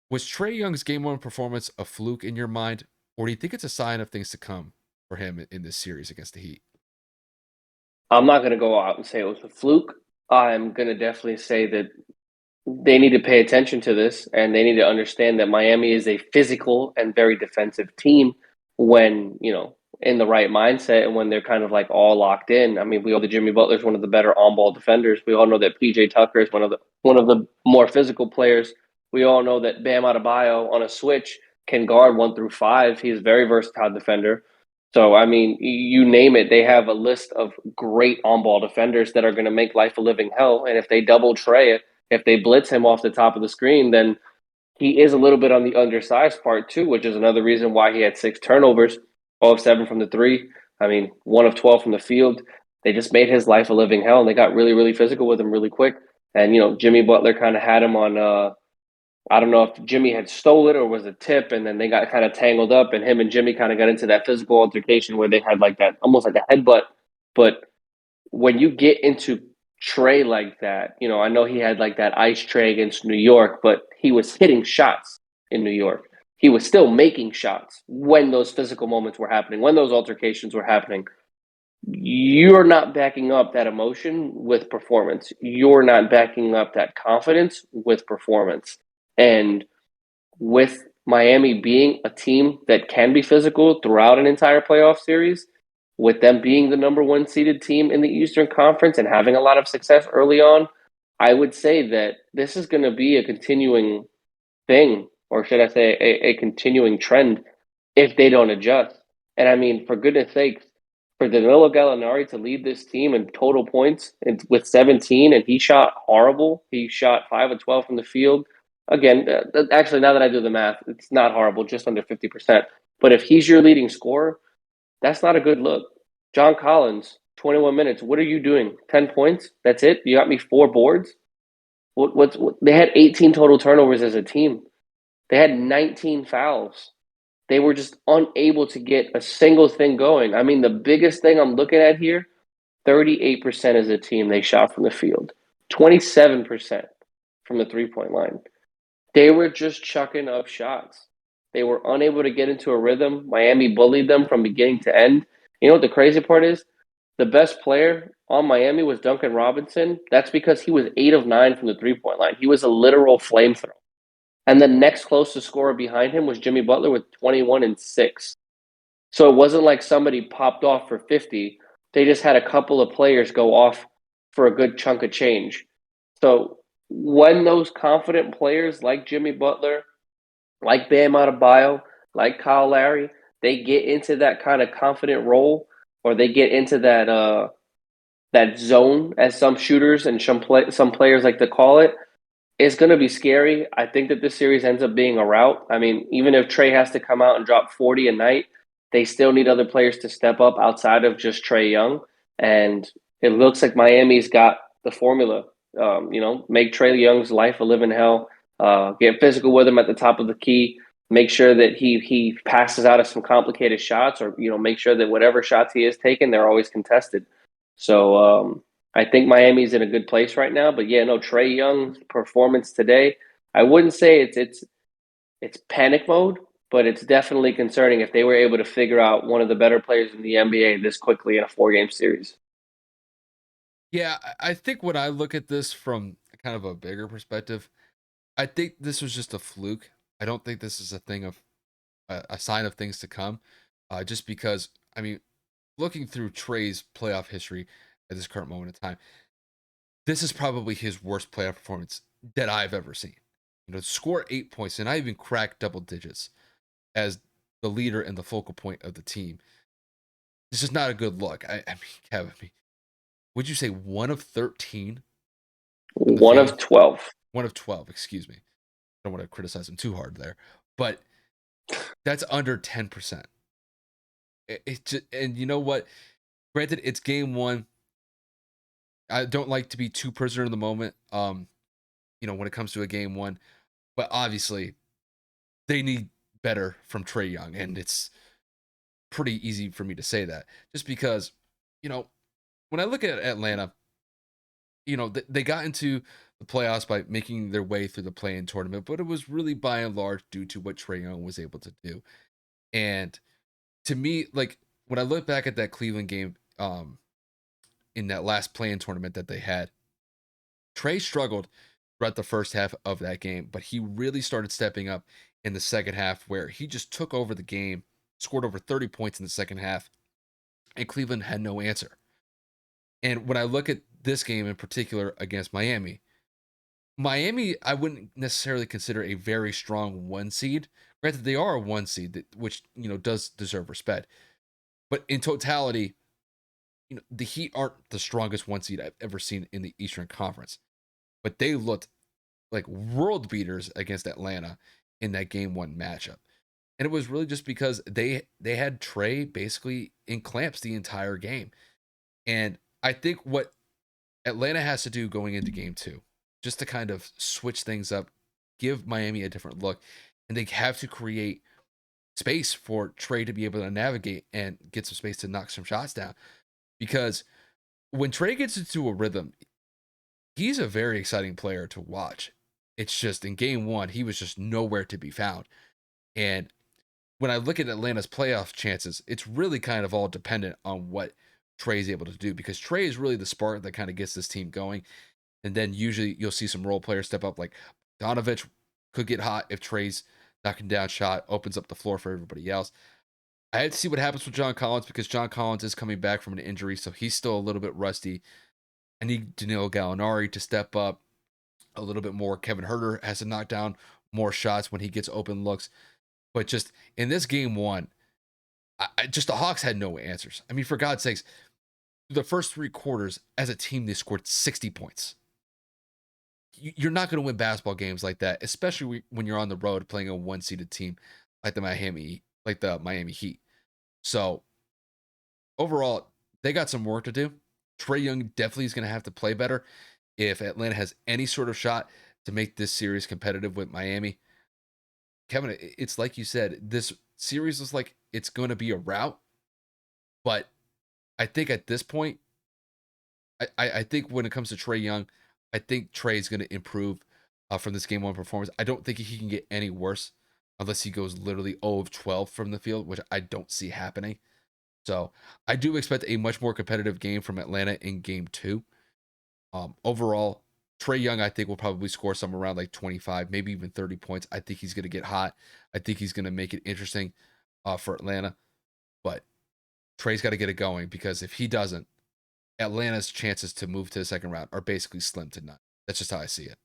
Was Trae Young's game one performance a fluke in your mind, or do you think it's a sign of things to come for him in this series against the Heat? I'm not going to go out and say it was a fluke. I'm going to definitely say that they need to pay attention to this and they need to understand that Miami is a physical and very defensive team when, in the right mindset and when they're kind of like all locked in. I mean, we all know that Jimmy Butler is one of the better on-ball defenders. We all know that PJ Tucker is one of the more physical players. We all know that Bam Adebayo on a switch can guard 1 through 5. He's a very versatile defender. So, I mean, you name it, they have a list of great on-ball defenders that are going to make life a living hell. And if they double Trae, if they blitz him off the top of the screen, then he is a little bit on the undersized part too, which is another reason why he had 6 turnovers, 0 of 7 from the three. I mean, 1 of 12 from the field. They just made his life a living hell, and they got really, really physical with him really quick. And Jimmy Butler kind of had him on. I don't know if Jimmy had stole it or was a tip, and then they got kind of tangled up, and him and Jimmy kind of got into that physical altercation where they had like that, almost like a headbutt. But when you get into Trae like that, I know he had like that ice Trae against New York, but he was hitting shots in New York. He was still making shots when those physical moments were happening, when those altercations were happening. You're not backing up that emotion with performance. You're not backing up that confidence with performance. And with Miami being a team that can be physical throughout an entire playoff series, with them being the number one seeded team in the Eastern Conference and having a lot of success early on, I would say that this is going to be a continuing thing, or should I say, a continuing trend if they don't adjust. And I mean, for goodness sakes, for Danilo Gallinari to lead this team in total points with 17, and he shot horrible. He shot 5 of 12 from the field. Again, actually, now that I do the math, it's not horrible, just under 50%. But if he's your leading scorer, that's not a good look. John Collins, 21 minutes. What are you doing? 10 points? That's it? You got me 4 boards? They had 18 total turnovers as a team. They had 19 fouls. They were just unable to get a single thing going. I mean, the biggest thing I'm looking at here, 38% as a team they shot from the field, 27% from the 3 point line. They were just chucking up shots. They were unable to get into a rhythm. Miami bullied them from beginning to end. You know what the crazy part is? The best player on Miami was Duncan Robinson. That's because he was 8 of 9 from the 3 point line. He was a literal flamethrower. And the next closest scorer behind him was Jimmy Butler with 21 and 6. So it wasn't like somebody popped off for 50. They just had a couple of players go off for a good chunk of change. So when those confident players like Jimmy Butler, like Bam Adebayo, like Kyle Lowry, they get into that kind of confident role, or they get into that zone, as some shooters and some players like to call it, it's going to be scary. I think that this series ends up being a rout. I mean, even if Trae has to come out and drop 40 a night, they still need other players to step up outside of just Trae Young. And it looks like Miami's got the formula. Make Trae Young's life a living hell. Get physical with him at the top of the key. Make sure that he passes out of some complicated shots, or make sure that whatever shots he is taking, they're always contested. So I think Miami's in a good place right now. But yeah, no, Trae Young's performance today, I wouldn't say it's panic mode, but it's definitely concerning if they were able to figure out one of the better players in the NBA this quickly in a 4 game series. Yeah, I think when I look at this from kind of a bigger perspective, I think this was just a fluke. I don't think this is a thing of a sign of things to come. Just because, I mean, looking through Trey's playoff history at this current moment in time, this is probably his worst playoff performance that I've ever seen. Score 8 points and I even crack double digits as the leader and the focal point of the team. This is not a good look. I mean, Kevin, would you say 1 of 13 from the One field? of 12. 1 of 12, excuse me. I don't want to criticize him too hard there, but that's under 10%. It just, and you know what? Granted, it's game one. I don't like to be too prisoner in the moment. When it comes to a game one, but obviously they need better from Trae Young, and it's pretty easy for me to say that just because, you know, when I look at Atlanta, they got into the playoffs by making their way through the play-in tournament, but it was really by and large due to what Trae Young was able to do. And to me, like when I look back at that Cleveland game, in that last play-in tournament that they had, Trae struggled throughout the first half of that game, but he really started stepping up in the second half where he just took over the game, scored over 30 points in the second half, and Cleveland had no answer. And when I look at this game in particular against Miami, Miami, I wouldn't necessarily consider a very strong one seed. Granted, they are a one seed, which does deserve respect. But in totality, the Heat aren't the strongest one seed I've ever seen in the Eastern Conference. But they looked like world beaters against Atlanta in that game one matchup. And it was really just because they had Trae basically in clamps the entire game. And I think what Atlanta has to do going into game two, just to kind of switch things up, give Miami a different look, and they have to create space for Trae to be able to navigate and get some space to knock some shots down. Because when Trae gets into a rhythm, he's a very exciting player to watch. It's just in game one, he was just nowhere to be found. And when I look at Atlanta's playoff chances, it's really kind of all dependent on what Trae is able to do because Trae is really the spark that kind of gets this team going. And then usually you'll see some role players step up, like Donovich could get hot if Trae's knocking down shot, opens up the floor for everybody else. I had to see what happens with John Collins because John Collins is coming back from an injury, so he's still a little bit rusty. I need Danilo Gallinari to step up a little bit more. Kevin Herter has to knock down more shots when he gets open looks. But just in this game one, just the Hawks had no answers. I mean, for God's sakes, the first three quarters as a team, they scored 60 points. You're not going to win basketball games like that, especially when you're on the road playing a one-seeded team like the Miami Heat. So overall, they got some work to do. Trae Young definitely is going to have to play better if Atlanta has any sort of shot to make this series competitive with Miami. Kevin, it's like you said, this series is like it's going to be a rout, but I think at this point, I think when it comes to Trae Young, I think Trae is going to improve from this game one performance. I don't think he can get any worse unless he goes literally 0 of 12 from the field, which I don't see happening. So I do expect a much more competitive game from Atlanta in game two. Overall, Trae Young, I think, will probably score somewhere around like 25, maybe even 30 points. I think he's going to get hot. I think he's going to make it interesting for Atlanta. But Trae's got to get it going because if he doesn't, Atlanta's chances to move to the second round are basically slim to none. That's just how I see it.